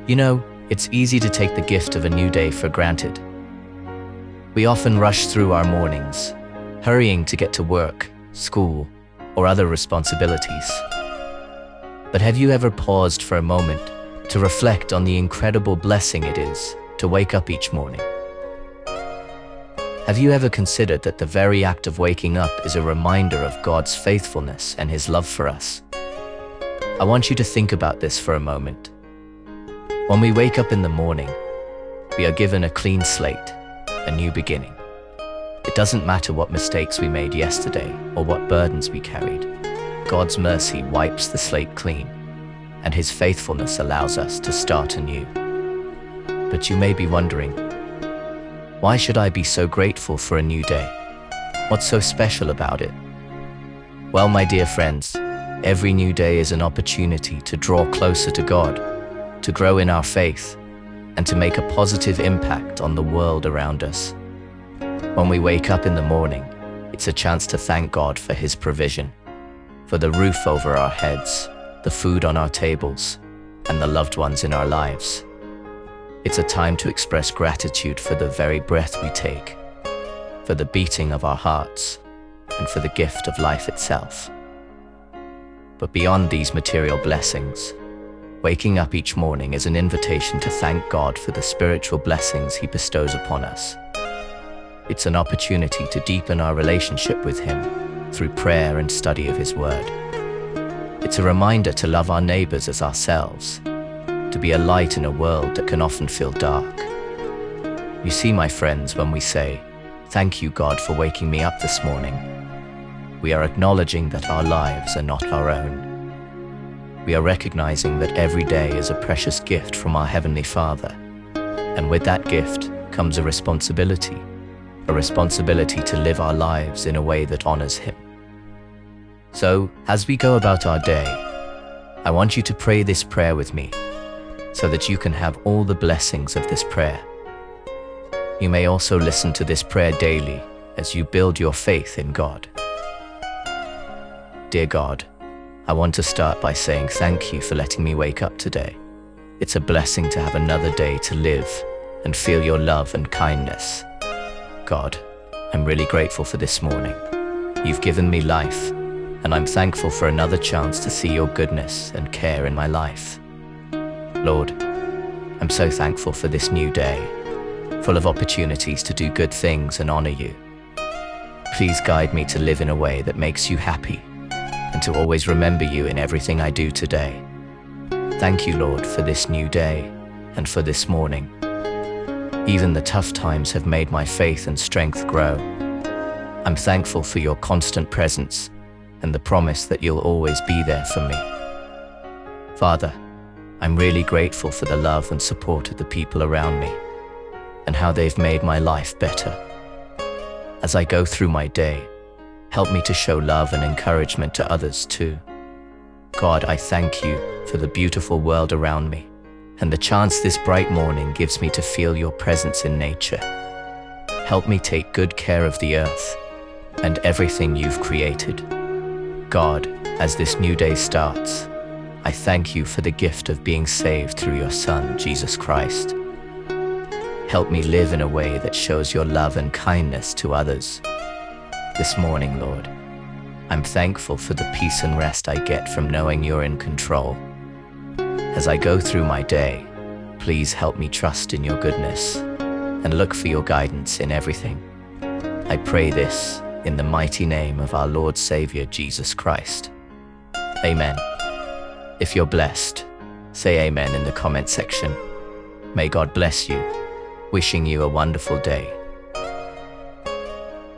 You know, it's easy to take the gift of a new day for granted. We often rush through our mornings, hurrying to get to work, school, or other responsibilities. But have you ever paused for a moment to reflect on the incredible blessing it is to wake up each morning? Have you ever considered that the very act of waking up is a reminder of God's faithfulness and His love for us? I want you to think about this for a moment. When we wake up in the morning, we are given a clean slate, a new beginning. It doesn't matter what mistakes we made yesterday or what burdens we carried. God's mercy wipes the slate clean, and His faithfulness allows us to start anew. But you may be wondering, why should I be so grateful for a new day? What's so special about it? Well, my dear friends, every new day is an opportunity to draw closer to God, to grow in our faith, and to make a positive impact on the world around us. When we wake up in the morning, it's a chance to thank God for His provision, for the roof over our heads, the food on our tables, and the loved ones in our lives. It's a time to express gratitude for the very breath we take, for the beating of our hearts, and for the gift of life itself. But beyond these material blessings, waking up each morning is an invitation to thank God for the spiritual blessings He bestows upon us. It's an opportunity to deepen our relationship with Him through prayer and study of His Word. It's a reminder to love our neighbors as ourselves, to be a light in a world that can often feel dark. You see, my friends, when we say, "Thank you, God, for waking me up this morning," we are acknowledging that our lives are not our own. We are recognizing that every day is a precious gift from our Heavenly Father, and with that gift comes a responsibility to live our lives in a way that honors Him. So, as we go about our day, I want you to pray this prayer with me, so that you can have all the blessings of this prayer. You may also listen to this prayer daily as you build your faith in God. Dear God, I want to start by saying thank you for letting me wake up today. It's a blessing to have another day to live and feel your love and kindness. God, I'm really grateful for this morning. You've given me life, and I'm thankful for another chance to see your goodness and care in my life. Lord, I'm so thankful for this new day, full of opportunities to do good things and honor you. Please guide me to live in a way that makes you happy, and to always remember you in everything I do today. Thank you, Lord, for this new day and for this morning. Even the tough times have made my faith and strength grow. I'm thankful for your constant presence and the promise that you'll always be there for me. Father, I'm really grateful for the love and support of the people around me and how they've made my life better. As I go through my day, help me to show love and encouragement to others too. God, I thank you for the beautiful world around me and the chance this bright morning gives me to feel your presence in nature. Help me take good care of the earth and everything you've created. God, as this new day starts, I thank you for the gift of being saved through your Son, Jesus Christ. Help me live in a way that shows your love and kindness to others. This morning, Lord, I'm thankful for the peace and rest I get from knowing you're in control. As I go through my day, please help me trust in your goodness and look for your guidance in everything. I pray this in the mighty name of our Lord Savior, Jesus Christ. Amen. If you're blessed, say amen in the comment section. May God bless you. Wishing you a wonderful day.